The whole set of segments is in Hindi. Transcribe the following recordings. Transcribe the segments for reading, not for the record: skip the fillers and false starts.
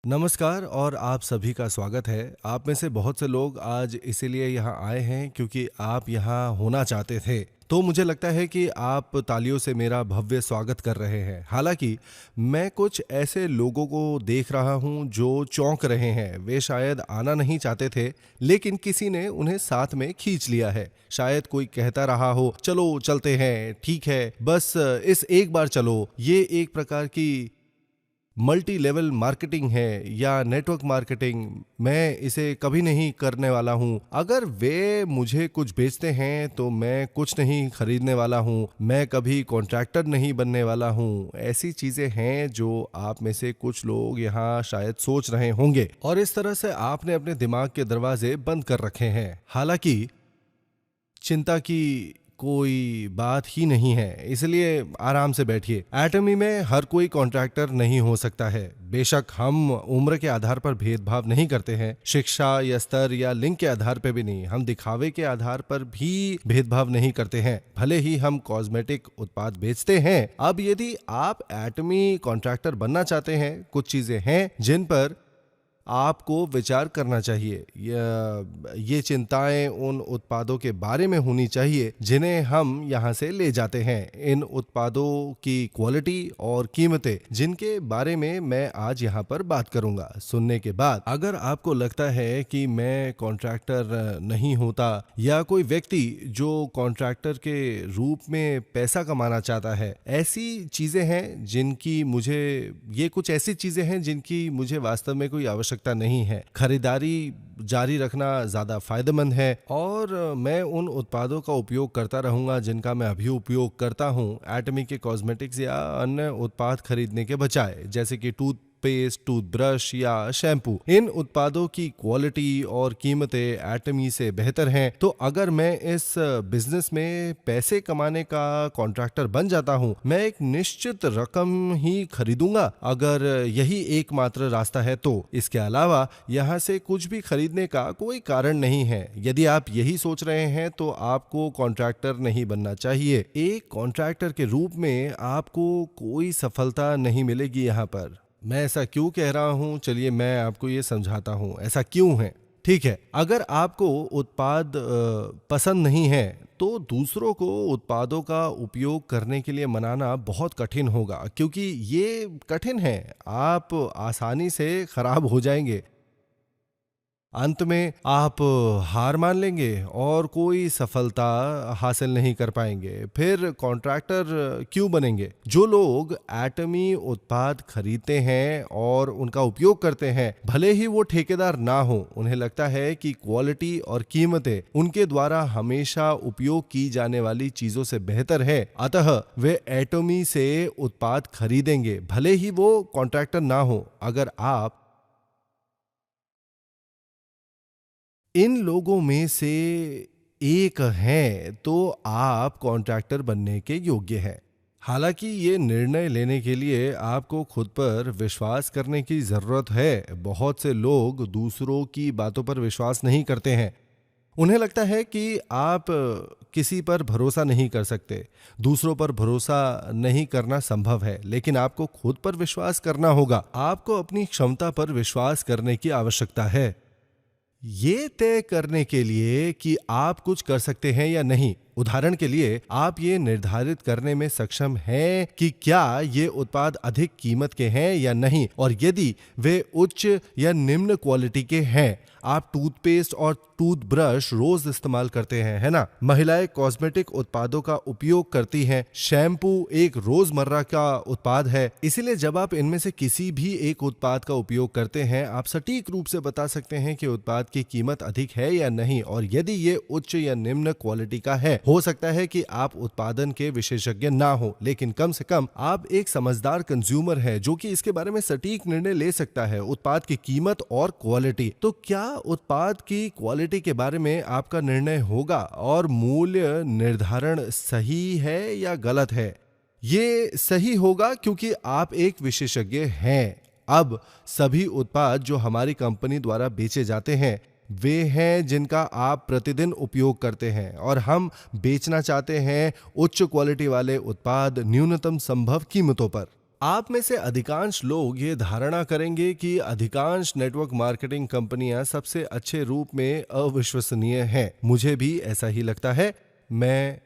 नमस्कार और आप सभी का स्वागत है। आप में से बहुत से लोग आज इसीलिए यहाँ आए हैं क्योंकि आप यहाँ होना चाहते थे। तो मुझे लगता है कि आप तालियों से मेरा भव्य स्वागत कर रहे हैं। हालांकि मैं कुछ ऐसे लोगों को देख रहा हूँ जो चौंक रहे हैं। वे शायद आना नहीं चाहते थे, लेकिन किसी ने उन्हें साथ में खींच लिया है। शायद कोई कहता रहा हो, चलो चलते हैं, ठीक है, बस इस एक बार चलो। ये एक प्रकार की मल्टी लेवल मार्केटिंग है या नेटवर्क मार्केटिंग। मैं इसे कभी नहीं करने वाला हूँ। अगर वे मुझे कुछ बेचते हैं तो मैं कुछ नहीं खरीदने वाला हूँ। मैं कभी कॉन्ट्रैक्टर नहीं बनने वाला हूँ। ऐसी चीजें हैं जो आप में से कुछ लोग यहाँ शायद सोच रहे होंगे और इस तरह से आपने अपने दिमाग के दरवाजे बंद कर रखे हैं। हालांकि चिंता की कोई बात ही नहीं है, इसलिए आराम से बैठिए। एटमी में हर कोई कॉन्ट्रैक्टर नहीं हो सकता है। बेशक हम उम्र के आधार पर भेदभाव नहीं करते हैं, शिक्षा या स्तर या लिंग के आधार पर भी नहीं। हम दिखावे के आधार पर भी भेदभाव नहीं करते हैं, भले ही हम कॉस्मेटिक उत्पाद बेचते हैं। अब यदि आप एटमी कॉन्ट्रैक्टर बनना चाहते हैं, कुछ चीजें हैं जिन पर आपको विचार करना चाहिए। ये चिंताएं उन उत्पादों के बारे में होनी चाहिए जिन्हें हम यहाँ से ले जाते हैं। इन उत्पादों की क्वालिटी और कीमतें जिनके बारे में मैं आज यहाँ पर बात करूँगा। सुनने के बाद अगर आपको लगता है कि मैं कॉन्ट्रैक्टर नहीं होता या कोई व्यक्ति जो कॉन्ट्रैक्टर के रूप में पैसा कमाना चाहता है, ऐसी चीज़ें हैं जिनकी मुझे ये कुछ ऐसी चीज़ें हैं जिनकी मुझे वास्तव में कोई आवश्यकता नहीं है। खरीदारी जारी रखना ज्यादा फायदेमंद है और मैं उन उत्पादों का उपयोग करता रहूंगा जिनका मैं अभी उपयोग करता हूं, एटमी के कॉस्मेटिक्स या अन्य उत्पाद खरीदने के बजाय, जैसे कि टूथपेस्ट, टूथब्रश या शैम्पू। इन उत्पादों की क्वालिटी और कीमतें एटमी से बेहतर हैं। तो अगर मैं इस बिजनेस में पैसे कमाने का कॉन्ट्रैक्टर बन जाता हूं, मैं एक निश्चित रकम ही खरीदूंगा अगर यही एकमात्र रास्ता है। तो इसके अलावा यहां से कुछ भी खरीदने का कोई कारण नहीं है। यदि आप यही सोच रहे हैं तो आपको कॉन्ट्रैक्टर नहीं बनना चाहिए। एक कॉन्ट्रैक्टर के रूप में आपको कोई सफलता नहीं मिलेगी यहाँ पर। मैं ऐसा क्यों कह रहा हूं, चलिए मैं आपको ये समझाता हूं ऐसा क्यों है। ठीक है, अगर आपको उत्पाद पसंद नहीं है तो दूसरों को उत्पादों का उपयोग करने के लिए मनाना बहुत कठिन होगा, क्योंकि ये कठिन है। आप आसानी से खराब हो जाएंगे। अंत में आप हार मान लेंगे और कोई सफलता हासिल नहीं कर पाएंगे। फिर कॉन्ट्रैक्टर क्यों बनेंगे? जो लोग एटमी उत्पाद खरीदते हैं और उनका उपयोग करते हैं, भले ही वो ठेकेदार ना हो, उन्हें लगता है कि क्वालिटी और कीमतें उनके द्वारा हमेशा उपयोग की जाने वाली चीजों से बेहतर है, अतः वे एटमी से उत्पाद खरीदेंगे भले ही वो कॉन्ट्रैक्टर ना हो। अगर आप इन लोगों में से एक हैं तो आप कॉन्ट्रैक्टर बनने के योग्य हैं। हालांकि ये निर्णय लेने के लिए आपको खुद पर विश्वास करने की जरूरत है। बहुत से लोग दूसरों की बातों पर विश्वास नहीं करते हैं। उन्हें लगता है कि आप किसी पर भरोसा नहीं कर सकते। दूसरों पर भरोसा नहीं करना संभव है, लेकिन आपको खुद पर विश्वास करना होगा। आपको अपनी क्षमता पर विश्वास करने की आवश्यकता है, ये तय करने के लिए कि आप कुछ कर सकते हैं या नहीं। उदाहरण के लिए, आप ये निर्धारित करने में सक्षम हैं कि क्या ये उत्पाद अधिक कीमत के हैं या नहीं, और यदि वे उच्च या निम्न क्वालिटी के हैं। आप टूथपेस्ट और टूथब्रश रोज इस्तेमाल करते हैं, है ना? महिलाएं कॉस्मेटिक उत्पादों का उपयोग करती हैं। शैम्पू एक रोजमर्रा का उत्पाद है। इसीलिए जब आप इनमें से किसी भी एक उत्पाद का उपयोग करते हैं, आप सटीक रूप से बता सकते हैं कि उत्पाद की कीमत अधिक है या नहीं, और यदि ये उच्च या निम्न क्वालिटी का है। हो सकता है कि आप उत्पादन के विशेषज्ञ ना हो, लेकिन कम से कम आप एक समझदार कंज्यूमर है जो कि इसके बारे में सटीक निर्णय ले सकता है। उत्पाद की कीमत और क्वालिटी। तो क्या उत्पाद की क्वालिटी के बारे में आपका निर्णय होगा और मूल्य निर्धारण सही है या गलत है? ये सही होगा क्योंकि आप एक विशेषज्ञ हैं। अब सभी उत्पाद जो हमारी कंपनी द्वारा बेचे जाते हैं वे हैं जिनका आप प्रतिदिन उपयोग करते हैं, और हम बेचना चाहते हैं उच्च क्वालिटी वाले उत्पाद न्यूनतम संभव कीमतों पर। आप में से अधिकांश लोग ये धारणा करेंगे कि अधिकांश नेटवर्क मार्केटिंग कंपनियां सबसे अच्छे रूप में अविश्वसनीय हैं। मुझे भी ऐसा ही लगता है। मैं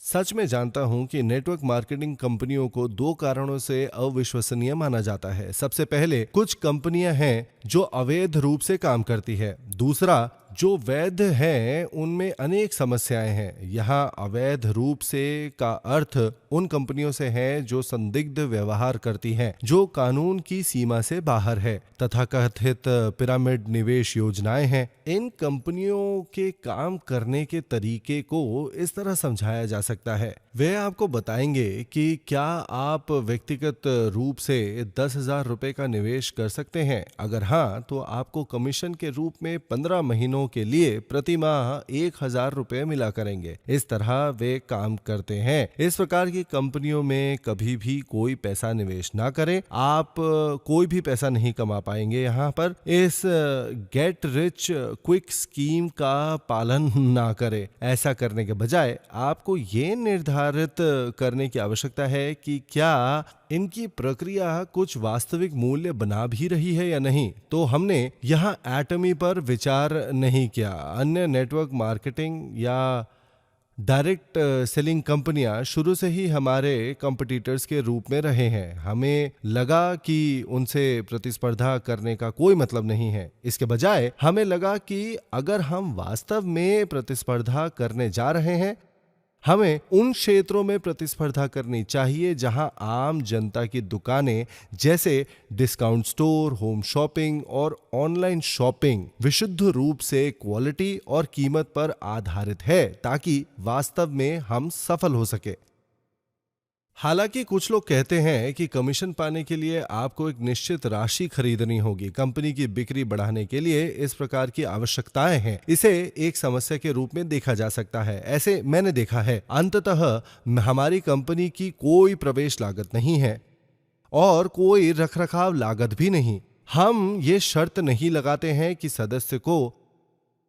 सच में जानता हूं कि नेटवर्क मार्केटिंग कंपनियों को दो कारणों से अविश्वसनीय माना जाता है। सबसे पहले, कुछ कंपनियां हैं जो अवैध रूप से काम करती है। दूसरा, जो वैध हैं उनमें अनेक समस्याएं हैं। यहाँ अवैध रूप से का अर्थ उन कंपनियों से है जो संदिग्ध व्यवहार करती हैं, जो कानून की सीमा से बाहर है। तथाकथित पिरामिड निवेश योजनाएं हैं। इन कंपनियों के काम करने के तरीके को इस तरह समझाया जा सकता है। वे आपको बताएंगे कि क्या आप व्यक्तिगत रूप से 10,000 रुपए का निवेश कर सकते हैं। अगर हाँ, तो आपको कमीशन के रूप में 15 महीनों के लिए प्रति माह 1,000 रुपए मिला करेंगे। इस तरह वे काम करते हैं। इस प्रकार की कंपनियों में कभी भी कोई पैसा निवेश ना करें। आप कोई भी पैसा नहीं कमा पाएंगे यहाँ पर। इस गेट रिच क्विक स्कीम का पालन ना करें। ऐसा करने के बजाय आपको ये निर्धारित करने की आवश्यकता है कि क्या इनकी प्रक्रिया कुछ वास्तविक मूल्य बना भी रही है या नहीं। तो हमने यहाँ एटमी पर विचार नहीं किया। अन्य नेटवर्क मार्केटिंग या डायरेक्ट सेलिंग कंपनियां शुरू से ही हमारे कंपटीटर्स के रूप में रहे हैं। हमें लगा कि उनसे प्रतिस्पर्धा करने का कोई मतलब नहीं है। इसके बजाय हमें लगा कि अगर हम वास्तव में प्रतिस्पर्धा करने जा रहे हैं, हमें उन क्षेत्रों में प्रतिस्पर्धा करनी चाहिए जहां आम जनता की दुकानें जैसे डिस्काउंट स्टोर, होम शॉपिंग और ऑनलाइन शॉपिंग विशुद्ध रूप से क्वालिटी और कीमत पर आधारित है, ताकि वास्तव में हम सफल हो सके। हालांकि कुछ लोग कहते हैं कि कमीशन पाने के लिए आपको एक निश्चित राशि खरीदनी होगी। कंपनी की बिक्री बढ़ाने के लिए इस प्रकार की आवश्यकताएं हैं। इसे एक समस्या के रूप में देखा जा सकता है। ऐसे मैंने देखा है। अंततः हमारी कंपनी की कोई प्रवेश लागत नहीं है और कोई रखरखाव लागत भी नहीं। हम ये शर्त नहीं लगाते हैं कि सदस्य को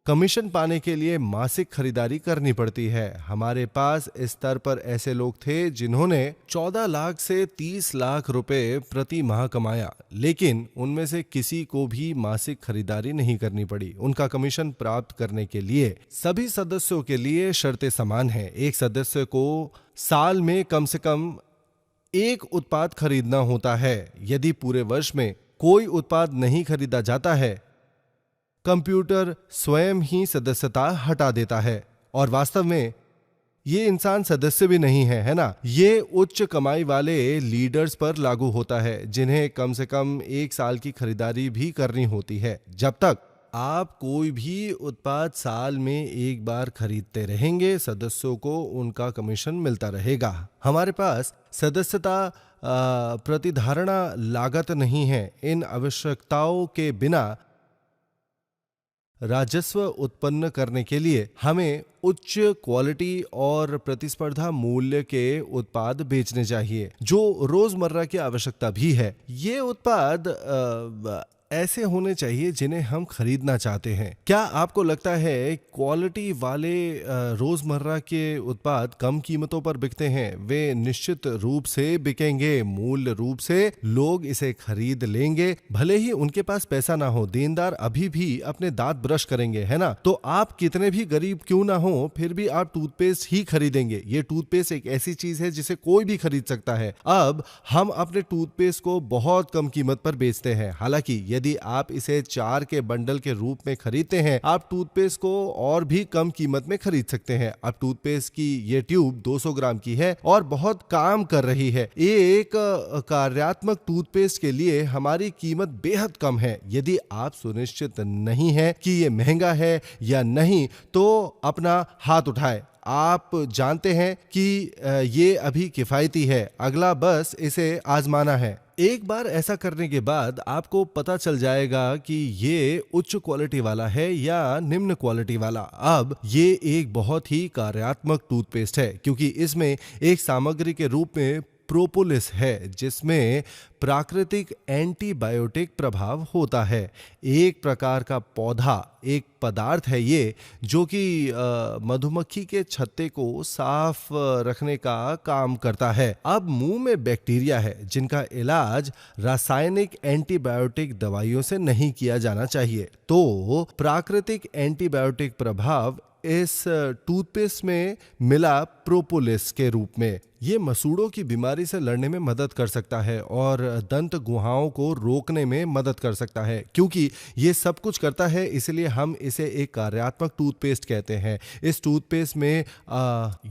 कमीशन पाने के लिए मासिक खरीदारी करनी पड़ती है। हमारे पास इस स्तर पर ऐसे लोग थे जिन्होंने 14 लाख से 30 लाख रुपए प्रति माह कमाया, लेकिन उनमें से किसी को भी मासिक खरीदारी नहीं करनी पड़ी। उनका कमीशन प्राप्त करने के लिए सभी सदस्यों के लिए शर्तें समान हैं। एक सदस्य को साल में कम एक उत्पाद खरीदना होता है। यदि पूरे वर्ष में कोई उत्पाद नहीं खरीदा जाता है, कंप्यूटर स्वयं ही सदस्यता हटा देता है। और वास्तव में ये इंसान सदस्य भी नहीं है ना। ये उच्च कमाई वाले लीडर्स पर लागू होता है, जिन्हें कम से कम 1 साल की खरीदारी भी करनी होती है। जब तक आप कोई भी उत्पाद साल में एक बार खरीदते रहेंगे, सदस्यों को उनका कमीशन मिलता रहेगा। हमारे पास सदस्यता प्रतिधारणा लागत नहीं है। इन आवश्यकताओं के बिना राजस्व उत्पन्न करने के लिए हमें उच्च क्वालिटी और प्रतिस्पर्धा मूल्य के उत्पाद बेचने चाहिए, जो रोजमर्रा की आवश्यकता भी है। ये उत्पाद ऐसे होने चाहिए जिन्हें हम खरीदना चाहते हैं। क्या आपको लगता है क्वालिटी वाले रोजमर्रा के उत्पाद कम कीमतों पर बिकते हैं? वे निश्चित रूप से बिकेंगे। मूल्य रूप से लोग इसे खरीद लेंगे, भले ही उनके पास पैसा ना हो। देनदार अभी भी अपने दांत ब्रश करेंगे, है ना। तो आप कितने भी गरीब क्यों ना हो, फिर भी आप टूथपेस्ट ही खरीदेंगे। ये टूथपेस्ट एक ऐसी चीज है जिसे कोई भी खरीद सकता है। अब हम अपने टूथपेस्ट को बहुत कम कीमत पर बेचते हैं। हालांकि यदि आप इसे 4 के बंडल के रूप में खरीदते हैं, आप टूथपेस्ट को और भी कम कीमत में खरीद सकते हैं। अब टूथपेस्ट की ये ट्यूब 200 ग्राम की है और बहुत काम कर रही है। एक कार्यात्मक टूथपेस्ट के लिए हमारी कीमत बेहद कम है। यदि आप सुनिश्चित नहीं है कि ये महंगा है या नहीं, तो अपना हाथ उठाएं। आप जानते हैं कि ये अभी किफायती है। अगला बस इसे आजमाना है। एक बार ऐसा करने के बाद आपको पता चल जाएगा कि ये उच्च क्वालिटी वाला है या निम्न क्वालिटी वाला। अब ये एक बहुत ही कार्यात्मक टूथपेस्ट है, क्योंकि इसमें एक सामग्री के रूप में प्रोपोलिस है, जिसमें प्राकृतिक एंटीबायोटिक प्रभाव होता है। एक प्रकार का पौधा, एक पदार्थ है ये, जो कि मधुमक्खी के छत्ते को साफ रखने का काम करता है। अब मुंह में बैक्टीरिया है जिनका इलाज रासायनिक एंटीबायोटिक दवाइयों से नहीं किया जाना चाहिए। तो प्राकृतिक एंटीबायोटिक प्रभाव इस टूथपेस्ट में मिला प्रोपोलिस के रूप में। ये मसूड़ों की बीमारी से लड़ने में मदद कर सकता है और दंत गुहाओं को रोकने में मदद कर सकता है। क्योंकि ये सब कुछ करता है, इसलिए हम इसे एक कार्यात्मक टूथपेस्ट कहते हैं। इस टूथपेस्ट में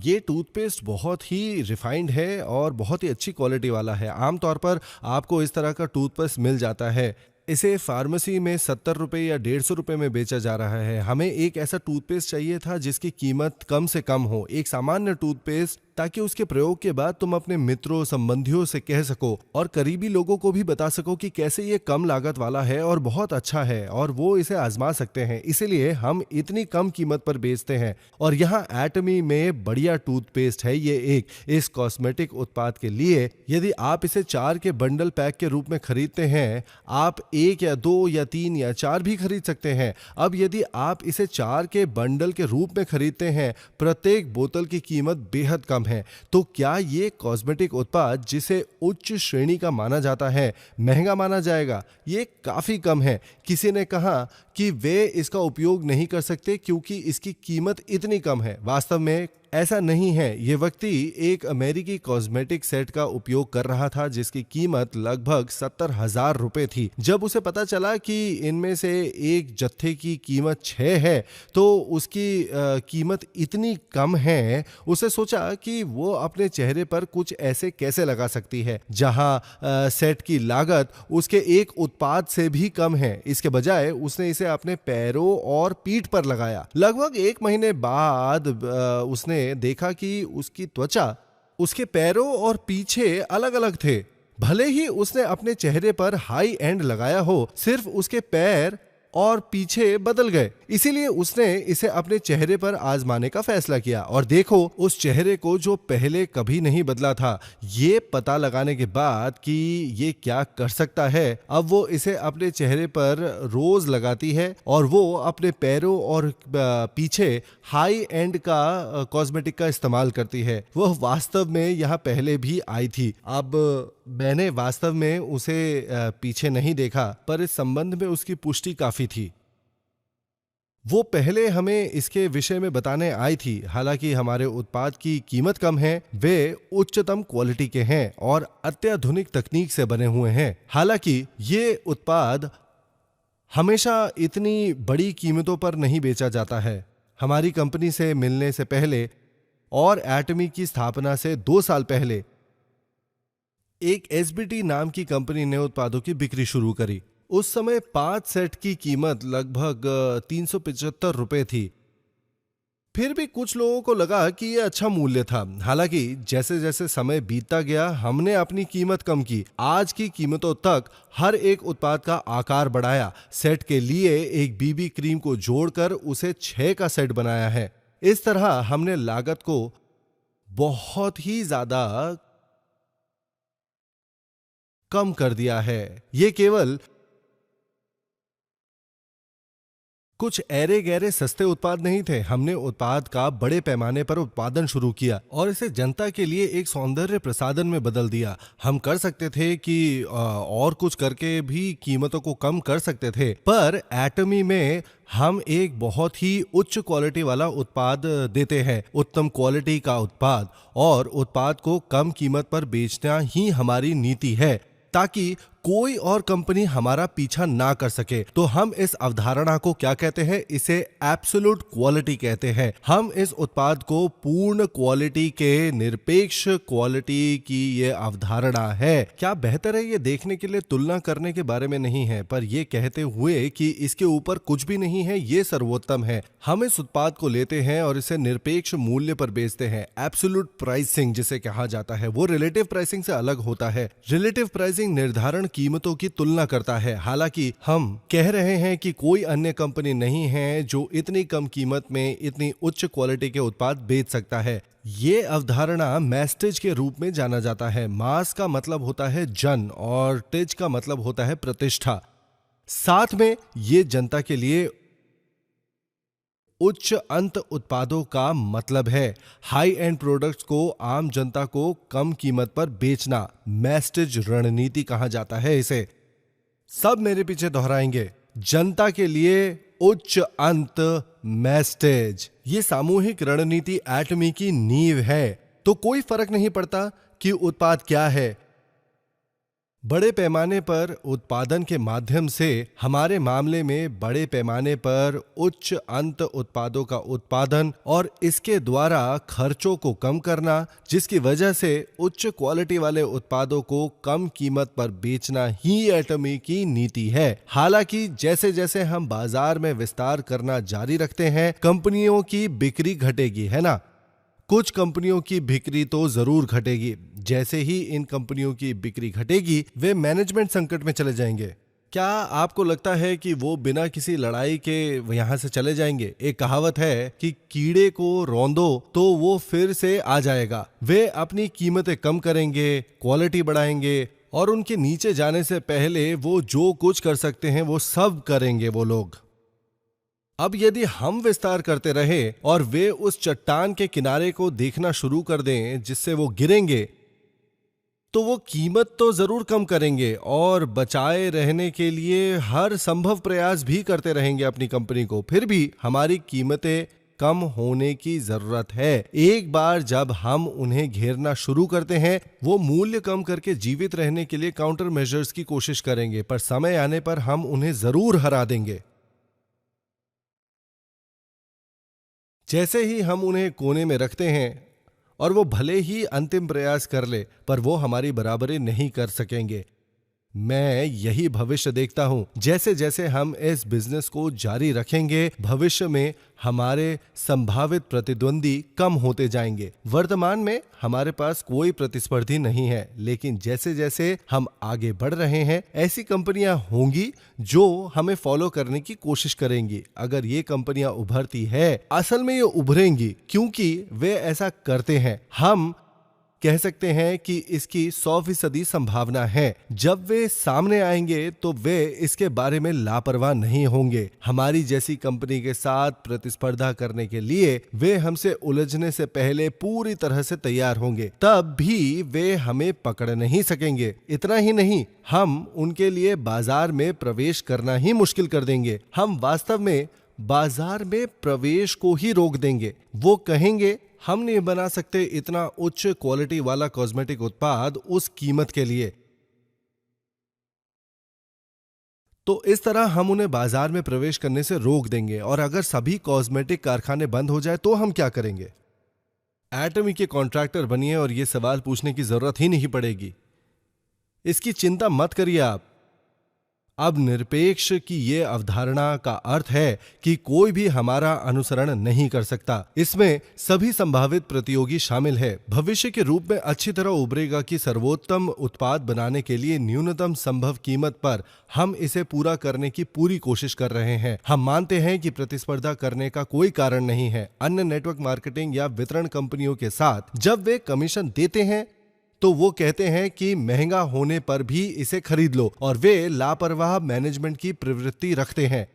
ये टूथपेस्ट बहुत ही रिफाइंड है और बहुत ही अच्छी क्वालिटी वाला है। आमतौर पर आपको इस तरह का टूथपेस्ट मिल जाता है। इसे फार्मेसी में 70 रुपये या 150 रुपये में बेचा जा रहा है। हमें एक ऐसा टूथपेस्ट चाहिए था जिसकी कीमत कम से कम हो, एक सामान्य टूथपेस्ट, ताकि उसके प्रयोग के बाद तुम अपने मित्रों संबंधियों से कह सको और करीबी लोगों को भी बता सको कि कैसे ये कम लागत वाला है और बहुत अच्छा है और वो इसे आजमा सकते हैं। इसीलिए हम इतनी कम कीमत पर बेचते हैं। और यहाँ एटमी में बढ़िया टूथपेस्ट है ये एक। इस कॉस्मेटिक उत्पाद के लिए यदि आप इसे 4 के बंडल पैक के रूप में खरीदते हैं, आप 1 या 2 या 3 या 4 भी खरीद सकते हैं। अब यदि आप इसे 4 के बंडल के रूप में खरीदते हैं, प्रत्येक बोतल की कीमत बेहद कम है। तो क्या ये कॉस्मेटिक उत्पाद, जिसे उच्च श्रेणी का माना जाता है, महंगा माना जाएगा? ये काफी कम है। किसी ने कहा कि वे इसका उपयोग नहीं कर सकते क्योंकि इसकी कीमत इतनी कम है। वास्तव में ऐसा नहीं है। ये व्यक्ति एक अमेरिकी कॉस्मेटिक सेट का उपयोग कर रहा था जिसकी कीमत लगभग 70,000 रुपए थी। जब उसे पता चला कि इनमें से एक जत्थे की कीमत 6 है तो उसकी कीमत इतनी कम है, उसे सोचा कि वो अपने चेहरे पर कुछ ऐसे कैसे लगा सकती है जहां सेट की लागत उसके एक उत्पाद से भी कम है। इसके बजाय उसने इसे अपने पैरों और पीठ पर लगाया। लगभग 1 महीने बाद उसने देखा कि उसकी त्वचा उसके पैरों और पीछे अलग अलग थे। भले ही उसने अपने चेहरे पर हाई एंड लगाया हो, सिर्फ उसके पैर और पीछे बदल गए। इसीलिए उसने इसे अपने चेहरे पर आजमाने का फैसला किया और देखो उस चेहरे को जो पहले कभी नहीं बदला था। ये पता लगाने के बाद कि ये क्या कर सकता है, अब वो इसे अपने चेहरे पर रोज लगाती है और वो अपने पैरों और पीछे हाई एंड का कॉस्मेटिक का इस्तेमाल करती है। वह वास्तव में यहाँ पहले भी आई थी। अब मैंने वास्तव में उसे पीछे नहीं देखा, पर इस संबंध में उसकी पुष्टि काफी थी। वो पहले हमें इसके विषय में बताने आई थी। हालांकि हमारे उत्पाद की कीमत कम है, वे उच्चतम क्वालिटी के हैं और अत्याधुनिक तकनीक से बने हुए हैं। हालांकि ये उत्पाद हमेशा इतनी बड़ी कीमतों पर नहीं बेचा जाता है। हमारी कंपनी से मिलने से पहले और एटमी की स्थापना से 2 साल पहले एक एसबीटी नाम की कंपनी ने उत्पादों की बिक्री शुरू करी। उस समय 5 सेट की कीमत लगभग 375 रुपए थी। फिर भी कुछ लोगों को लगा कि यह अच्छा मूल्य था। हालांकि जैसे जैसे समय बीतता गया, हमने अपनी कीमत कम की। आज की कीमतों तक हर एक उत्पाद का आकार बढ़ाया। सेट के लिए एक बीबी क्रीम को जोड़कर उसे 6 का सेट बनाया है। इस तरह हमने लागत को बहुत ही ज्यादा कम कर दिया है। ये केवल कुछ ऐरे गहरे सस्ते उत्पाद नहीं थे। हमने उत्पाद का बड़े पैमाने पर उत्पादन शुरू किया और इसे जनता के लिए एक सौंदर्य प्रसाधन में बदल दिया। हम कर सकते थे कि और कुछ करके भी कीमतों को कम कर सकते थे, पर एटमी में हम एक बहुत ही उच्च क्वालिटी वाला उत्पाद देते हैं। उत्तम क्वालिटी का उत्पाद और उत्पाद को कम कीमत पर बेचना ही हमारी नीति है, ताकि कोई और कंपनी हमारा पीछा ना कर सके। तो हम इस अवधारणा को क्या कहते हैं? इसे एब्सोल्यूट क्वालिटी कहते हैं। हम इस उत्पाद को पूर्ण क्वालिटी के निरपेक्ष क्वालिटी की ये अवधारणा है। क्या बेहतर है ये देखने के लिए तुलना करने के बारे में नहीं है, पर ये कहते हुए कि इसके ऊपर कुछ भी नहीं है, ये सर्वोत्तम है। हम इस उत्पाद को लेते हैं और इसे निरपेक्ष मूल्य पर बेचते हैं। एब्सोल्यूट प्राइसिंग जिसे कहा जाता है, वो रिलेटिव प्राइसिंग से अलग होता है। रिलेटिव प्राइसिंग निर्धारण कीमतों की तुलना करता है। हालांकि हम कह रहे हैं कि कोई अन्य कंपनी नहीं है जो इतनी कम कीमत में इतनी उच्च क्वालिटी के उत्पाद बेच सकता है। ये अवधारणा मैस्टेज के रूप में जाना जाता है। मास का मतलब होता है जन और टेज का मतलब होता है प्रतिष्ठा। साथ में ये जनता के लिए उच्च अंत उत्पादों का मतलब है। हाई एंड प्रोडक्ट्स को आम जनता को कम कीमत पर बेचना मैस्टेज रणनीति कहा जाता है इसे। सब मेरे पीछे दोहराएंगे, जनता के लिए उच्च अंत मैस्टेज। ये सामूहिक रणनीति एटमी की नींव है। तो कोई फर्क नहीं पड़ता कि उत्पाद क्या है। बड़े पैमाने पर उत्पादन के माध्यम से, हमारे मामले में बड़े पैमाने पर उच्च अंत उत्पादों का उत्पादन और इसके द्वारा खर्चों को कम करना, जिसकी वजह से उच्च क्वालिटी वाले उत्पादों को कम कीमत पर बेचना ही एटमी की नीति है। हालांकि जैसे जैसे हम बाजार में विस्तार करना जारी रखते हैं, कंपनियों की बिक्री घटेगी, है ना। कुछ कंपनियों की बिक्री तो जरूर घटेगी। जैसे ही इन कंपनियों की बिक्री घटेगी, वे मैनेजमेंट संकट में चले जाएंगे। क्या आपको लगता है कि वो बिना किसी लड़ाई के यहां से चले जाएंगे? एक कहावत है कि कीड़े को रौंदो तो वो फिर से आ जाएगा। वे अपनी कीमतें कम करेंगे, क्वालिटी बढ़ाएंगे और उनके नीचे जाने से पहले वो जो कुछ कर सकते हैं वो सब करेंगे वो लोग। अब यदि हम विस्तार करते रहे और वे उस चट्टान के किनारे को देखना शुरू कर दें जिससे वो गिरेंगे, तो वो कीमत तो जरूर कम करेंगे और बचाए रहने के लिए हर संभव प्रयास भी करते रहेंगे अपनी कंपनी को। फिर भी हमारी कीमतें कम होने की जरूरत है। एक बार जब हम उन्हें घेरना शुरू करते हैं, वो मूल्य कम करके जीवित रहने के लिए काउंटर मेजर्स की कोशिश करेंगे, पर समय आने पर हम उन्हें जरूर हरा देंगे। जैसे ही हम उन्हें कोने में रखते हैं और वो भले ही अंतिम प्रयास कर ले, पर वो हमारी बराबरी नहीं कर सकेंगे। मैं यही भविष्य देखता हूं। जैसे जैसे हम इस बिजनेस को जारी रखेंगे, भविष्य में हमारे संभावित प्रतिद्वंदी कम होते जाएंगे। वर्तमान में हमारे पास कोई प्रतिस्पर्धी नहीं है, लेकिन जैसे जैसे हम आगे बढ़ रहे हैं, ऐसी कंपनियां होंगी जो हमें फॉलो करने की कोशिश करेंगी। अगर ये कंपनियां उभरती है, असल में ये उभरेंगी क्योंकि वे ऐसा करते हैं। हम कह सकते हैं कि इसकी 100% संभावना है। जब वे सामने आएंगे तो वे इसके बारे में लापरवाह नहीं होंगे। हमारी जैसी कंपनी के साथ प्रतिस्पर्धा करने के लिए वे हमसे उलझने से पहले पूरी तरह से तैयार होंगे। तब भी वे हमें पकड़ नहीं सकेंगे। इतना ही नहीं, हम उनके लिए बाजार में प्रवेश करना ही मुश्किल कर देंगे। हम वास्तव में बाजार में प्रवेश को ही रोक देंगे। वो कहेंगे, हम नहीं बना सकते इतना उच्च क्वालिटी वाला कॉस्मेटिक उत्पाद उस कीमत के लिए। तो इस तरह हम उन्हें बाजार में प्रवेश करने से रोक देंगे। और अगर सभी कॉस्मेटिक कारखाने बंद हो जाए तो हम क्या करेंगे? एटमी के कॉन्ट्रैक्टर बनिए और यह सवाल पूछने की जरूरत ही नहीं पड़ेगी। इसकी चिंता मत करिए आप। अब निरपेक्ष की ये अवधारणा का अर्थ है कि कोई भी हमारा अनुसरण नहीं कर सकता। इसमें सभी संभावित प्रतियोगी शामिल है। भविष्य के रूप में अच्छी तरह उभरेगा कि सर्वोत्तम उत्पाद बनाने के लिए न्यूनतम संभव कीमत पर हम इसे पूरा करने की पूरी कोशिश कर रहे हैं। हम मानते हैं कि प्रतिस्पर्धा करने का कोई कारण नहीं है। अन्य नेटवर्क मार्केटिंग या वितरण कंपनियों के साथ जब वे कमीशन देते हैं तो वो कहते हैं कि महंगा होने पर भी इसे खरीद लो, और वे लापरवाह मैनेजमेंट की प्रवृत्ति रखते हैं।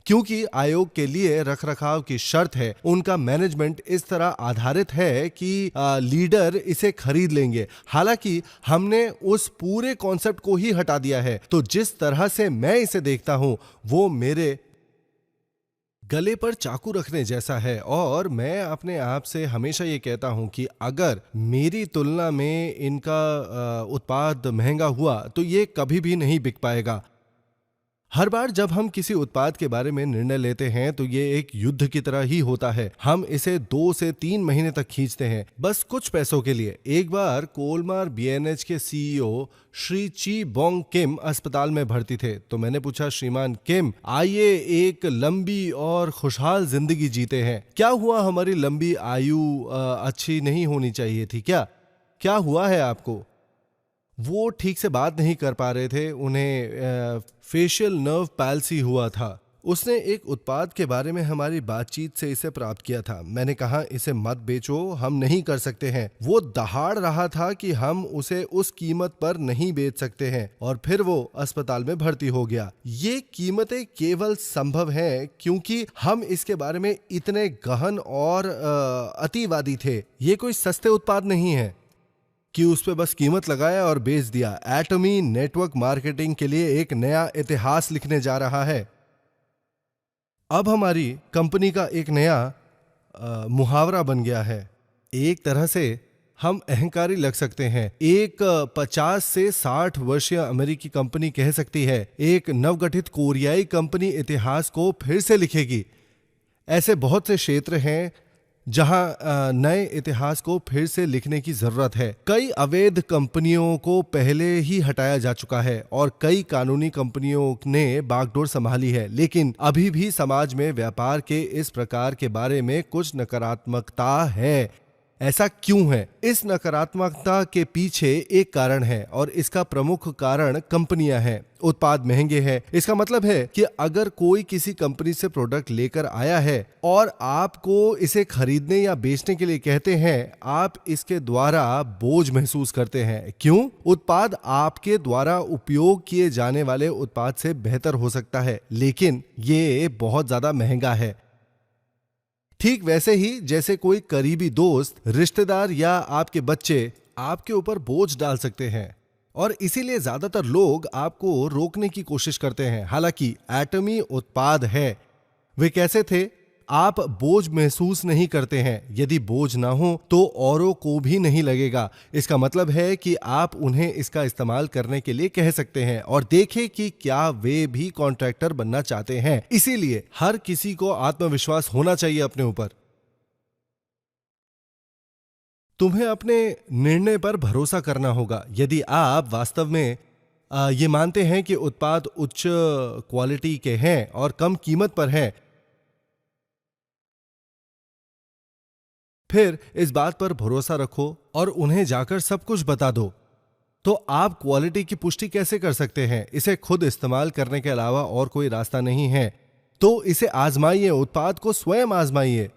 क्योंकि आयोग के लिए रखरखाव की शर्त है, उनका मैनेजमेंट इस तरह आधारित है कि लीडर इसे खरीद लेंगे। हालांकि हमने उस पूरे कॉन्सेप्ट को ही हटा दिया है। तो जिस तरह से मैं इसे देखता हूं वो मेरे गले पर चाकू रखने जैसा है। और मैं अपने आप से हमेशा ये कहता हूं कि अगर मेरी तुलना में इनका उत्पाद महंगा हुआ तो ये कभी भी नहीं बिक पाएगा। हर बार जब हम किसी उत्पाद के बारे में निर्णय लेते हैं तो ये एक युद्ध की तरह ही होता है। हम इसे 2 से 3 महीने तक खींचते हैं, बस कुछ पैसों के लिए। एक बार कोलमार बीएनएच के सीईओ श्री ची बोंग किम अस्पताल में भर्ती थे। तो मैंने पूछा, श्रीमान किम, आइए एक लंबी और खुशहाल जिंदगी जीते हैं। क्या हुआ, हमारी लंबी आयु अच्छी नहीं होनी चाहिए थी क्या? क्या हुआ है आपको? वो ठीक से बात नहीं कर पा रहे थे, उन्हें फेशियल नर्व पैल्सी हुआ था। उसने एक उत्पाद के बारे में हमारी बातचीत से इसे प्राप्त किया था। मैंने कहा इसे मत बेचो, हम नहीं कर सकते हैं। वो दहाड़ रहा था कि हम उसे उस कीमत पर नहीं बेच सकते हैं और फिर वो अस्पताल में भर्ती हो गया। ये कीमतें केवल संभव हैं क्योंकि हम इसके बारे में इतने गहन और अतिवादी थे। ये कोई सस्ते उत्पाद नहीं है कि उस पे बस कीमत लगाया और बेच दिया। एटमी नेटवर्क मार्केटिंग के लिए एक नया इतिहास लिखने जा रहा है। अब हमारी कंपनी का एक नया मुहावरा बन गया है। एक तरह से हम अहंकारी लग सकते हैं। एक 50 से 60 वर्षीय अमेरिकी कंपनी कह सकती है एक नवगठित कोरियाई कंपनी इतिहास को फिर से लिखेगी। ऐसे बहुत से क्षेत्र हैं जहां नए इतिहास को फिर से लिखने की जरूरत है। कई अवैध कंपनियों को पहले ही हटाया जा चुका है और कई कानूनी कंपनियों ने बागडोर संभाली है, लेकिन अभी भी समाज में व्यापार के इस प्रकार के बारे में कुछ नकारात्मकता है। ऐसा क्यों है? इस नकारात्मकता के पीछे एक कारण है और इसका प्रमुख कारण कंपनियां हैं। उत्पाद महंगे हैं। इसका मतलब है कि अगर कोई किसी कंपनी से प्रोडक्ट लेकर आया है और आपको इसे खरीदने या बेचने के लिए कहते हैं, आप इसके द्वारा बोझ महसूस करते हैं। क्यों? उत्पाद आपके द्वारा उपयोग किए जाने वाले उत्पाद से बेहतर हो सकता है, लेकिन ये बहुत ज्यादा महंगा है। ठीक वैसे ही जैसे कोई करीबी दोस्त, रिश्तेदार या आपके बच्चे आपके ऊपर बोझ डाल सकते हैं और इसीलिए ज्यादातर लोग आपको रोकने की कोशिश करते हैं। हालांकि एटमी उत्पाद है। वे कैसे थे? आप बोझ महसूस नहीं करते हैं। यदि बोझ ना हो तो औरों को भी नहीं लगेगा। इसका मतलब है कि आप उन्हें इसका इस्तेमाल करने के लिए कह सकते हैं और देखें कि क्या वे भी कॉन्ट्रैक्टर बनना चाहते हैं। इसीलिए हर किसी को आत्मविश्वास होना चाहिए अपने ऊपर। तुम्हें अपने निर्णय पर भरोसा करना होगा। यदि आप वास्तव में ये मानते हैं कि उत्पाद उच्च क्वालिटी के हैं और कम कीमत पर हैं, फिर इस बात पर भरोसा रखो और उन्हें जाकर सब कुछ बता दो। तो आप क्वालिटी की पुष्टि कैसे कर सकते हैं? इसे खुद इस्तेमाल करने के अलावा और कोई रास्ता नहीं है। तो इसे आजमाइए, उत्पाद को स्वयं आजमाइए।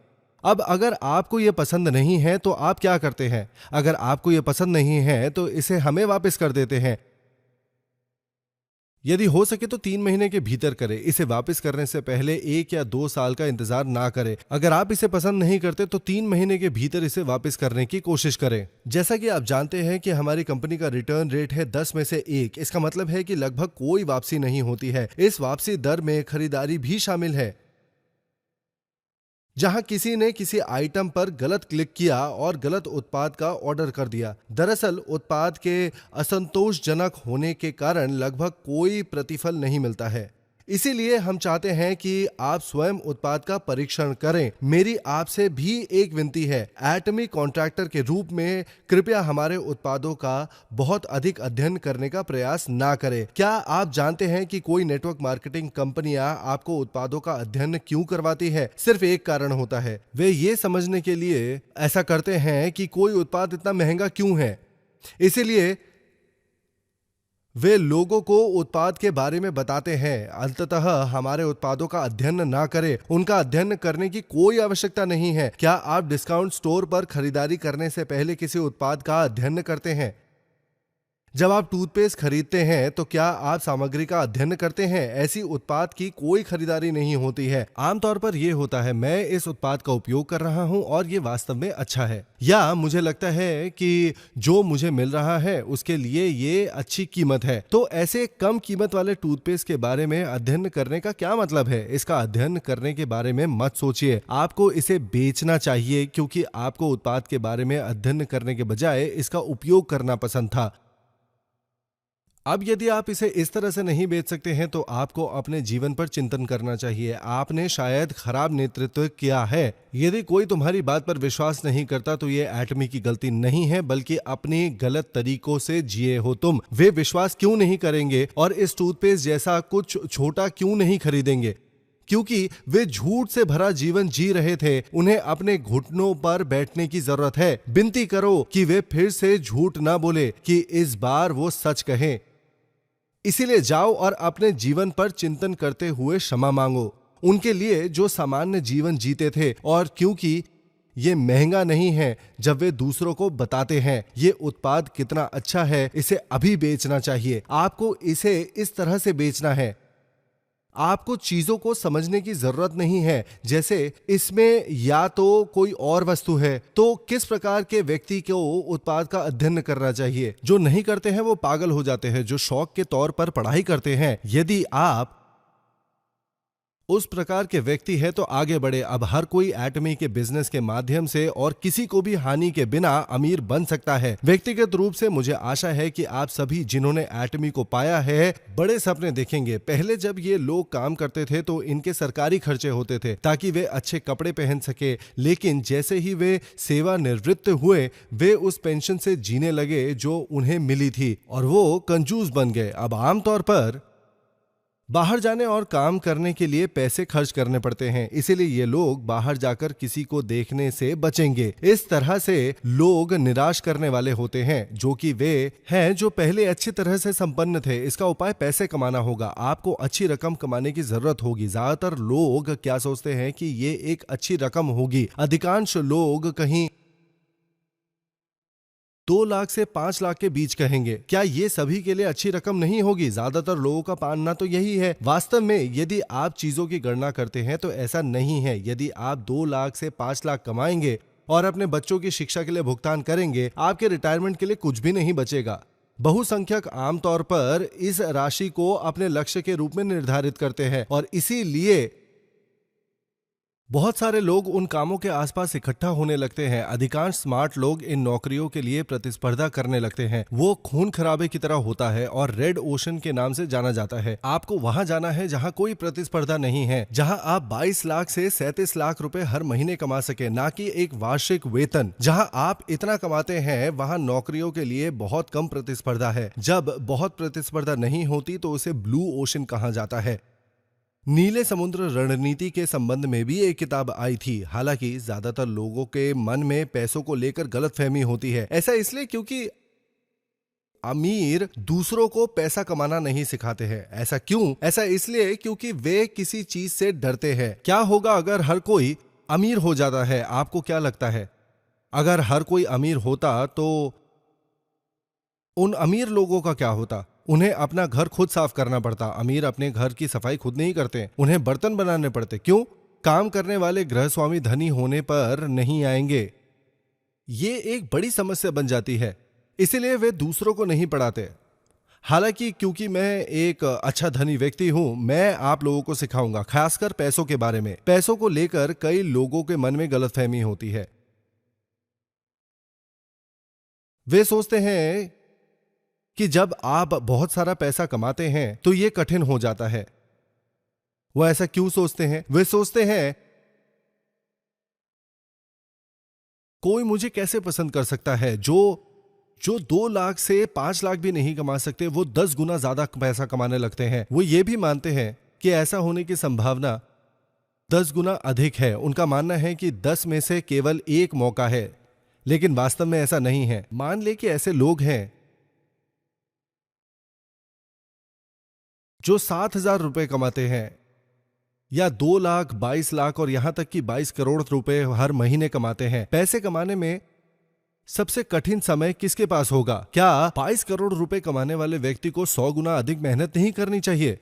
अब अगर आपको यह पसंद नहीं है तो आप क्या करते हैं? अगर आपको यह पसंद नहीं है तो इसे हमें वापस कर देते हैं। यदि हो सके तो 3 महीने के भीतर करें। इसे वापस करने से पहले 1 या 2 साल का इंतजार ना करें। अगर आप इसे पसंद नहीं करते तो 3 महीने के भीतर इसे वापस करने की कोशिश करें। जैसा कि आप जानते हैं कि हमारी कंपनी का रिटर्न रेट है 10 में से 1। इसका मतलब है कि लगभग कोई वापसी नहीं होती है। इस वापसी दर में खरीदारी भी शामिल है। जहां किसी ने किसी आइटम पर गलत क्लिक किया और गलत उत्पाद का ऑर्डर कर दिया। दरअसल उत्पाद के असंतोषजनक होने के कारण लगभग कोई प्रतिफल नहीं मिलता है। इसीलिए हम चाहते हैं कि आप स्वयं उत्पाद का परीक्षण करें। मेरी आपसे भी एक विनती है, एटमी कॉन्ट्रैक्टर के रूप में कृपया हमारे उत्पादों का बहुत अधिक अध्ययन करने का प्रयास ना करें। क्या आप जानते हैं कि कोई नेटवर्क मार्केटिंग कंपनियां आपको उत्पादों का अध्ययन क्यों करवाती है? सिर्फ एक कारण होता है, वे ये समझने के लिए ऐसा करते हैं कि कोई उत्पाद इतना महंगा क्यों है। इसीलिए वे लोगों को उत्पाद के बारे में बताते हैं। अंततः हमारे उत्पादों का अध्ययन ना करें। उनका अध्ययन करने की कोई आवश्यकता नहीं है। क्या आप डिस्काउंट स्टोर पर खरीदारी करने से पहले किसी उत्पाद का अध्ययन करते हैं? जब आप टूथपेस्ट खरीदते हैं तो क्या आप सामग्री का अध्ययन करते हैं? ऐसी उत्पाद की कोई खरीदारी नहीं होती है। आमतौर पर यह होता है, मैं इस उत्पाद का उपयोग कर रहा हूं और ये वास्तव में अच्छा है, या मुझे लगता है कि जो मुझे मिल रहा है उसके लिए ये अच्छी कीमत है। तो ऐसे कम कीमत वाले टूथपेस्ट के बारे में अध्ययन करने का क्या मतलब है? इसका अध्ययन करने के बारे में मत सोचिए। आपको इसे बेचना चाहिए क्योंकि आपको उत्पाद के बारे में अध्ययन करने के बजाय इसका उपयोग करना पसंद था। अब यदि आप इसे इस तरह से नहीं बेच सकते हैं तो आपको अपने जीवन पर चिंतन करना चाहिए। आपने शायद खराब नेतृत्व किया है। यदि कोई तुम्हारी बात पर विश्वास नहीं करता तो ये एटमी की गलती नहीं है, बल्कि अपने गलत तरीकों से जिए हो तुम। वे विश्वास क्यों नहीं करेंगे और इस टूथपेस्ट जैसा कुछ छोटा क्यों नहीं खरीदेंगे? क्योंकि वे झूठ से भरा जीवन जी रहे थे। उन्हें अपने घुटनों पर बैठने की जरूरत है। विनती करो कि वे फिर से झूठ ना बोले, कि इस बार वो सच कहें। इसीलिए जाओ और अपने जीवन पर चिंतन करते हुए क्षमा मांगो उनके लिए जो सामान्य जीवन जीते थे। और क्योंकि ये महंगा नहीं है जब वे दूसरों को बताते हैं ये उत्पाद कितना अच्छा है, इसे अभी बेचना चाहिए। आपको इसे इस तरह से बेचना है। आपको चीजों को समझने की जरूरत नहीं है, जैसे इसमें या तो कोई और वस्तु है। तो किस प्रकार के व्यक्ति को उत्पाद का अध्ययन करना चाहिए? जो नहीं करते हैं वो पागल हो जाते हैं। जो शौक के तौर पर पढ़ाई करते हैं, यदि आप उस प्रकार के व्यक्ति है तो आगे बढ़े। अब हर कोई एटमी के बिजनेस के माध्यम से और किसी को भी हानि के बिना अमीर बन सकता है। व्यक्तिगत रूप से मुझे आशा है कि आप सभी जिन्होंने एटमी को पाया है बड़े सपने देखेंगे। पहले जब ये लोग काम करते थे तो इनके सरकारी खर्चे होते थे ताकि वे अच्छे कपड़े पहन सके, लेकिन जैसे ही वे सेवानिवृत्त हुए वे उस पेंशन से जीने लगे जो उन्हें मिली थी और वो कंजूस बन गए। अब आमतौर पर बाहर जाने और काम करने के लिए पैसे खर्च करने पड़ते हैं, इसीलिए ये लोग बाहर जाकर किसी को देखने से बचेंगे। इस तरह से लोग निराश करने वाले होते हैं जो कि वे हैं जो पहले अच्छी तरह से संपन्न थे। इसका उपाय पैसे कमाना होगा। आपको अच्छी रकम कमाने की जरूरत होगी। ज्यादातर लोग क्या सोचते हैं कि ये एक अच्छी रकम होगी। अधिकांश लोग कहीं 2 लाख से 5 लाख के बीच कहेंगे। क्या ये सभी के लिए अच्छी रकम नहीं होगी? ज्यादातर लोगों का मानना तो यही है। वास्तव में यदि आप चीजों की गणना करते हैं तो ऐसा नहीं है। यदि आप 2 लाख से 5 लाख कमाएंगे और अपने बच्चों की शिक्षा के लिए भुगतान करेंगे, आपके रिटायरमेंट के लिए कुछ भी नहीं बचेगा। बहुसंख्यक आमतौर पर इस राशि को अपने लक्ष्य के रूप में निर्धारित करते हैं और इसीलिए बहुत सारे लोग उन कामों के आसपास इकट्ठा होने लगते हैं। अधिकांश स्मार्ट लोग इन नौकरियों के लिए प्रतिस्पर्धा करने लगते हैं। वो खून खराबे की तरह होता है और रेड ओशन के नाम से जाना जाता है। आपको वहां जाना है जहां कोई प्रतिस्पर्धा नहीं है, जहां आप 22 लाख से 37 लाख रुपए हर महीने कमा सके, ना कि एक वार्षिक वेतन। जहां आप इतना कमाते हैं वहां नौकरियों के लिए बहुत कम प्रतिस्पर्धा है। जब बहुत प्रतिस्पर्धा नहीं होती तो उसे ब्लू ओशन कहा जाता है। नीले समुद्र रणनीति के संबंध में भी एक किताब आई थी। हालांकि ज्यादातर लोगों के मन में पैसों को लेकर गलतफहमी होती है। ऐसा इसलिए क्योंकि अमीर दूसरों को पैसा कमाना नहीं सिखाते हैं। ऐसा क्यों? ऐसा इसलिए क्योंकि वे किसी चीज से डरते हैं। क्या होगा अगर हर कोई अमीर हो जाता है? आपको क्या लगता है? अगर हर कोई अमीर होता तो उन अमीर लोगों का क्या होता? उन्हें अपना घर खुद साफ करना पड़ता। अमीर अपने घर की सफाई खुद नहीं करते, उन्हें बर्तन बनाने पड़ते। क्यों? काम करने वाले गृहस्वामी धनी होने पर नहीं आएंगे। ये एक बड़ी समस्या बन जाती है, इसीलिए वे दूसरों को नहीं पढ़ाते। हालांकि क्योंकि मैं एक अच्छा धनी व्यक्ति हूं, मैं आप लोगों को सिखाऊंगा, खासकर पैसों के बारे में। पैसों को लेकर कई लोगों के मन में गलतफहमी होती है। वे सोचते हैं कि जब आप बहुत सारा पैसा कमाते हैं तो यह कठिन हो जाता है। वो ऐसा क्यों सोचते हैं? वे सोचते हैं कोई मुझे कैसे पसंद कर सकता है? जो 2 लाख से 5 लाख भी नहीं कमा सकते वो 10 गुना ज्यादा पैसा कमाने लगते हैं। वो ये भी मानते हैं कि ऐसा होने की संभावना 10 गुना अधिक है। उनका मानना है कि 10 में से केवल एक मौका है, लेकिन वास्तव में ऐसा नहीं है। मान ले कि ऐसे लोग हैं जो 7,000 रुपए कमाते हैं या 2 लाख, 22 लाख और यहां तक कि 22 करोड़ रुपए हर महीने कमाते हैं। पैसे कमाने में सबसे कठिन समय किसके पास होगा? क्या 22 करोड़ रुपए कमाने वाले व्यक्ति को 100 गुना अधिक मेहनत नहीं करनी चाहिए?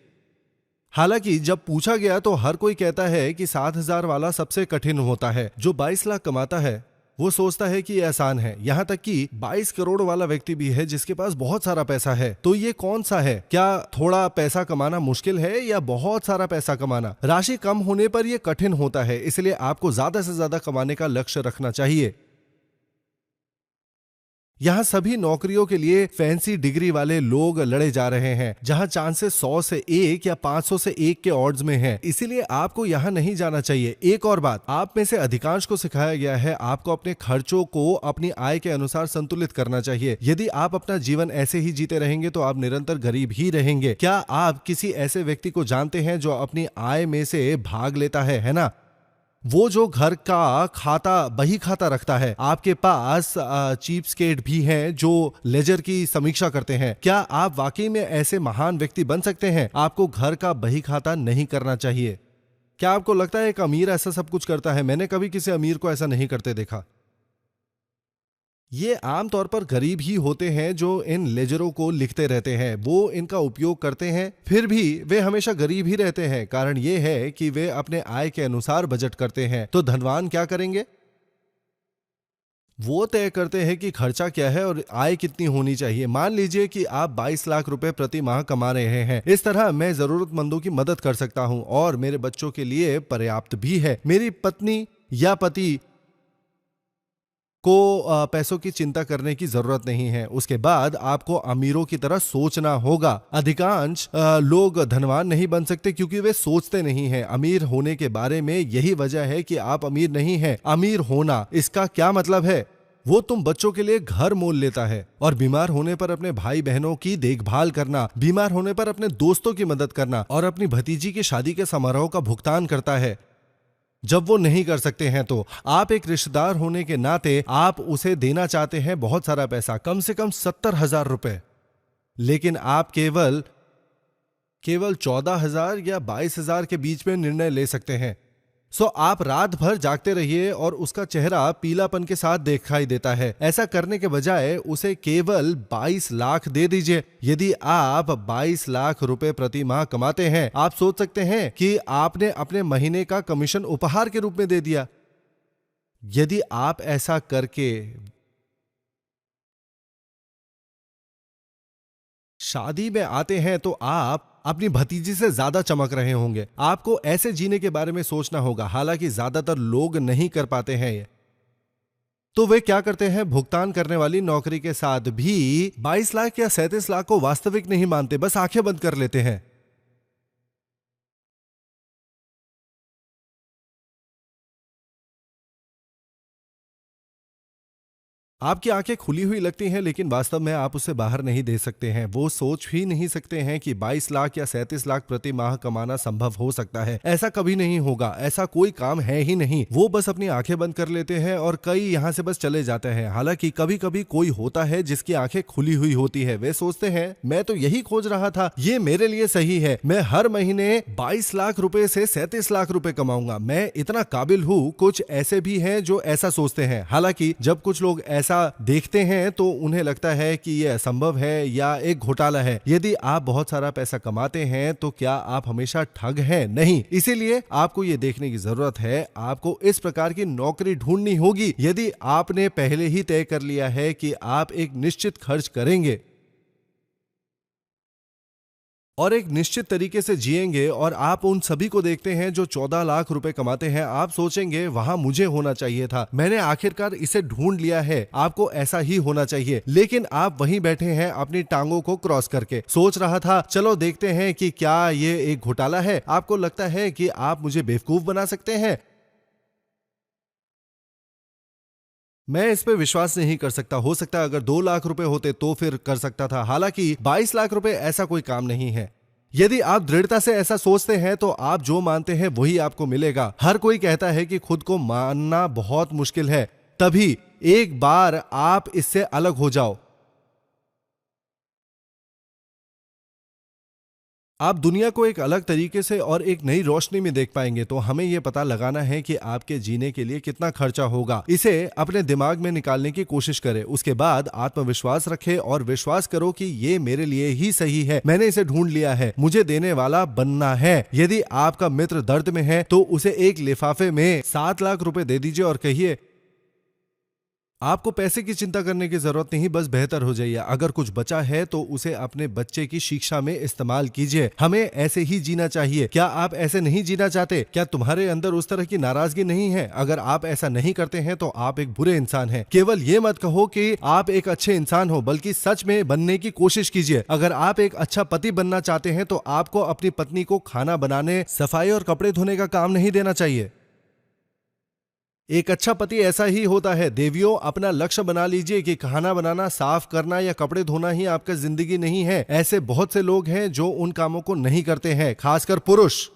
हालांकि जब पूछा गया तो हर कोई कहता है कि 7,000 वाला सबसे कठिन होता है। जो 22 लाख कमाता है वो सोचता है कि यह आसान है। यहां तक कि 22 करोड़ वाला व्यक्ति भी है जिसके पास बहुत सारा पैसा है। तो ये कौन सा है? क्या थोड़ा पैसा कमाना मुश्किल है या बहुत सारा पैसा कमाना? राशि कम होने पर यह कठिन होता है, इसलिए आपको ज्यादा से ज्यादा कमाने का लक्ष्य रखना चाहिए। यहाँ सभी नौकरियों के लिए फैंसी डिग्री वाले लोग लड़े जा रहे हैं, जहाँ चांसेस 100 से 1 या 500 से 1 के ऑड्स में हैं। इसीलिए आपको यहाँ नहीं जाना चाहिए। एक और बात, आप में से अधिकांश को सिखाया गया है आपको अपने खर्चों को अपनी आय के अनुसार संतुलित करना चाहिए। यदि आप अपना जीवन ऐसे ही जीते रहेंगे तो आप निरंतर गरीब ही रहेंगे। क्या आप किसी ऐसे व्यक्ति को जानते हैं जो अपनी आय में से भाग लेता है ना? वो जो घर का खाता बही खाता रखता है। आपके पास चीप स्केट भी हैं जो लेजर की समीक्षा करते हैं। क्या आप वाकई में ऐसे महान व्यक्ति बन सकते हैं? आपको घर का बही खाता नहीं करना चाहिए। क्या आपको लगता है एक अमीर ऐसा सब कुछ करता है? मैंने कभी किसी अमीर को ऐसा नहीं करते देखा। ये आमतौर पर गरीब ही होते हैं जो इन लेजरों को लिखते रहते हैं। वो इनका उपयोग करते हैं, फिर भी वे हमेशा गरीब ही रहते हैं। कारण ये है कि वे अपने आय के अनुसार बजट करते हैं। तो धनवान क्या करेंगे? वो तय करते हैं कि खर्चा क्या है और आय कितनी होनी चाहिए। मान लीजिए कि आप 22 लाख रुपए प्रति माह कमा रहे हैं। इस तरह मैं जरूरतमंदों की मदद कर सकता हूं और मेरे बच्चों के लिए पर्याप्त भी है। मेरी पत्नी या पति को पैसों की चिंता करने की जरूरत नहीं है। उसके बाद आपको अमीरों की तरह सोचना होगा। अधिकांश लोग धनवान नहीं बन सकते क्योंकि वे सोचते नहीं हैं अमीर होने के बारे में। यही वजह है कि आप अमीर नहीं हैं। अमीर होना इसका क्या मतलब है? वो तुम बच्चों के लिए घर मोल लेता है और बीमार होने पर अपने भाई बहनों की देखभाल करना, बीमार होने पर अपने दोस्तों की मदद करना और अपनी भतीजी की शादी के समारोह का भुगतान करता है। जब वो नहीं कर सकते हैं तो आप एक रिश्तेदार होने के नाते आप उसे देना चाहते हैं बहुत सारा पैसा, कम से कम 70,000 रुपए, लेकिन आप केवल 14,000 या 22,000 के बीच में निर्णय ले सकते हैं। सो आप रात भर जागते रहिए और उसका चेहरा पीलापन के साथ दिखाई देता है। ऐसा करने के बजाय उसे केवल 22 लाख दे दीजिए। यदि आप 22 लाख रुपए प्रति माह कमाते हैं, आप सोच सकते हैं कि आपने अपने महीने का कमीशन उपहार के रूप में दे दिया। यदि आप ऐसा करके शादी में आते हैं तो आप अपनी भतीजी से ज्यादा चमक रहे होंगे। आपको ऐसे जीने के बारे में सोचना होगा। हालांकि ज्यादातर लोग नहीं कर पाते हैं ये। तो वे क्या करते हैं? भुगतान करने वाली नौकरी के साथ भी 22 लाख या 37 लाख को वास्तविक नहीं मानते, बस आंखें बंद कर लेते हैं। आपकी आंखें खुली हुई लगती हैं, लेकिन वास्तव में आप उसे बाहर नहीं दे सकते हैं। वो सोच ही नहीं सकते हैं कि 22 लाख या 37 लाख प्रति माह कमाना संभव हो सकता है। ऐसा कभी नहीं होगा। ऐसा कोई काम है ही नहीं। वो बस अपनी आंखें बंद कर लेते हैं और कई यहाँ से बस चले जाते हैं। हालांकि कभी कभी कोई होता है जिसकी आंखें खुली हुई होती है। वे सोचते हैं मैं तो यही खोज रहा था, ये मेरे लिए सही है। मैं हर महीने 22 लाख रुपए से 37 लाख रुपए कमाऊंगा। मैं इतना काबिल हूँ। कुछ ऐसे भी हैं जो ऐसा सोचते हैं। हालांकि जब कुछ लोग ऐसा देखते हैं तो उन्हें लगता है कि यह असंभव है या एक घोटाला है। यदि आप बहुत सारा पैसा कमाते हैं तो क्या आप हमेशा ठग हैं? नहीं। इसीलिए आपको यह देखने की जरूरत है। आपको इस प्रकार की नौकरी ढूंढनी होगी। यदि आपने पहले ही तय कर लिया है कि आप एक निश्चित खर्च करेंगे और एक निश्चित तरीके से जिएंगे और आप उन सभी को देखते हैं जो 14 लाख रुपए कमाते हैं, आप सोचेंगे वहां मुझे होना चाहिए था। मैंने आखिरकार इसे ढूंढ लिया है। आपको ऐसा ही होना चाहिए। लेकिन आप वहीं बैठे हैं अपनी टांगों को क्रॉस करके। सोच रहा था चलो देखते हैं कि क्या ये एक घोटाला है। आपको लगता है कि आप मुझे बेवकूफ बना सकते हैं। मैं इस पे विश्वास नहीं कर सकता। हो सकता है अगर 2 लाख रुपए होते तो फिर कर सकता था। हालांकि 22 लाख रुपए ऐसा कोई काम नहीं है। यदि आप दृढ़ता से ऐसा सोचते हैं तो आप जो मानते हैं वही आपको मिलेगा। हर कोई कहता है कि खुद को मानना बहुत मुश्किल है। तभी एक बार आप इससे अलग हो जाओ, आप दुनिया को एक अलग तरीके से और एक नई रोशनी में देख पाएंगे। तो हमें यह पता लगाना है कि आपके जीने के लिए कितना खर्चा होगा। इसे अपने दिमाग में निकालने की कोशिश करें। उसके बाद आत्मविश्वास रखें और विश्वास करो कि ये मेरे लिए ही सही है। मैंने इसे ढूंढ लिया है। मुझे देने वाला बनना है। यदि आपका मित्र दर्द में है तो उसे एक लिफाफे में 7 लाख रुपए दे दीजिए और कहिए आपको पैसे की चिंता करने की जरूरत नहीं, बस बेहतर हो जाइए। अगर कुछ बचा है तो उसे अपने बच्चे की शिक्षा में इस्तेमाल कीजिए। हमें ऐसे ही जीना चाहिए। क्या आप ऐसे नहीं जीना चाहते? क्या तुम्हारे अंदर उस तरह की नाराजगी नहीं है? अगर आप ऐसा नहीं करते हैं तो आप एक बुरे इंसान हैं। केवल ये मत कहो कि आप एक अच्छे इंसान हो, बल्कि सच में बनने की कोशिश कीजिए। अगर आप एक अच्छा पति बनना चाहते हैं तो आपको अपनी पत्नी को खाना बनाने, सफाई और कपड़े धोने का काम नहीं देना चाहिए। एक अच्छा पति ऐसा ही होता है। देवियों, अपना लक्ष्य बना लीजिए कि खाना बनाना, साफ करना या कपड़े धोना ही आपका जिंदगी नहीं है। ऐसे बहुत से लोग हैं जो उन कामों को नहीं करते हैं, खासकर पुरुष।